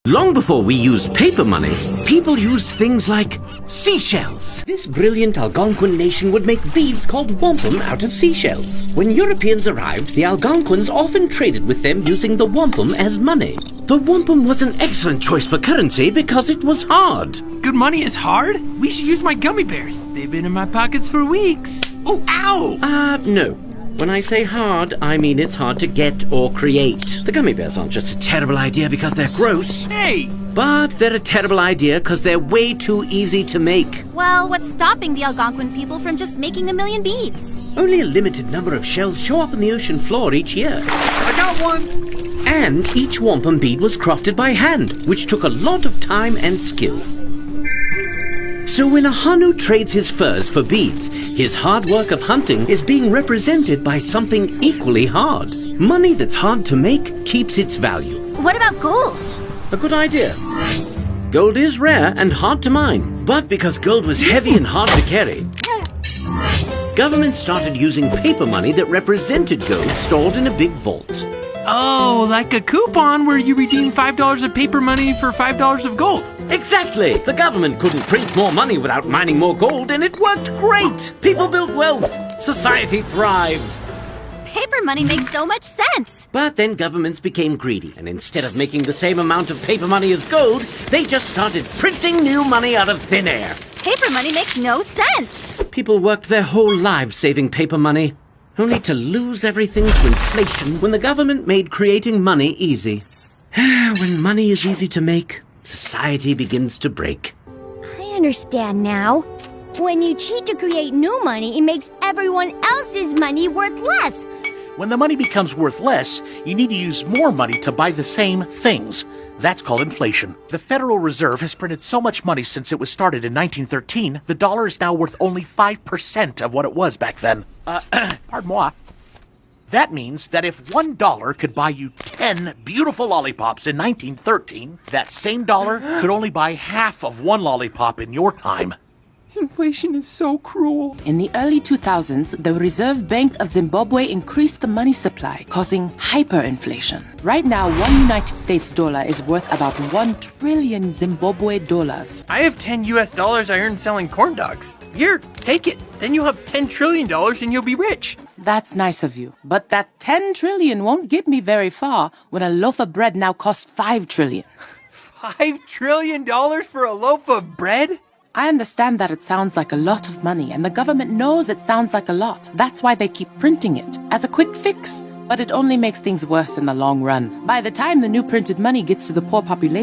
Long before we used paper money, people used things like seashells. This brilliant Algonquin nation would make beads called wampum out of seashells. When Europeans arrived, the Algonquins often traded with them using the wampum as money. The wampum was an excellent choice for currency because it was hard. Good money is hard? We should use my gummy bears. They've been in my pockets for weeks. Oh, ow! No. When I say hard, I mean it's hard to get or create. The gummy bears aren't just a terrible idea because they're gross. Hey! But they're a terrible idea because they're way too easy to make. Well, what's stopping the Algonquin people from just making a million beads? Only a limited number of shells show up on the ocean floor each year. I got one! And each wampum bead was crafted by hand, which took a lot of time and skill. So when a Hanu trades his furs for beads, his hard work of hunting is being represented by something equally hard. Money that's hard to make keeps its value. What about gold? A good idea. Gold is rare and hard to mine, but because gold was heavy and hard to carry, government started using paper money that represented gold stored in a big vault. Oh, like a coupon where you redeem $5 of paper money for $5 of gold. Exactly! The government couldn't print more money without mining more gold, and it worked great! People built wealth. Society thrived. Paper money makes so much sense. But then governments became greedy, and instead of making the same amount of paper money as gold, they just started printing new money out of thin air. Paper money makes no sense. People worked their whole lives saving paper money, only to lose everything to inflation when the government made creating money easy. When money is easy to make, society begins to break. I understand now. When you cheat to create new money, it makes everyone else's money worth less. When the money becomes worth less, you need to use more money to buy the same things. That's called inflation. The Federal Reserve has printed so much money since it was started in 1913, the dollar is now worth only 5% of what it was back then. Pardon moi. That means that if $1 could buy you 10 beautiful lollipops in 1913, that same dollar could only buy half of one lollipop in your time. Inflation is so cruel. In the early 2000s, the Reserve Bank of Zimbabwe increased the money supply, causing hyperinflation. Right now, one United States dollar is worth about 1 trillion Zimbabwe dollars. I have $10 I earned selling corn dogs. Here, take it. Then you'll have $10 trillion and you'll be rich. That's nice of you, but that 10 trillion won't get me very far when a loaf of bread now costs 5 trillion. $5 trillion for a loaf of bread? I understand that it sounds like a lot of money, and the government knows it sounds like a lot. That's why they keep printing it, as a quick fix. But it only makes things worse in the long run. By the time the new printed money gets to the poor population,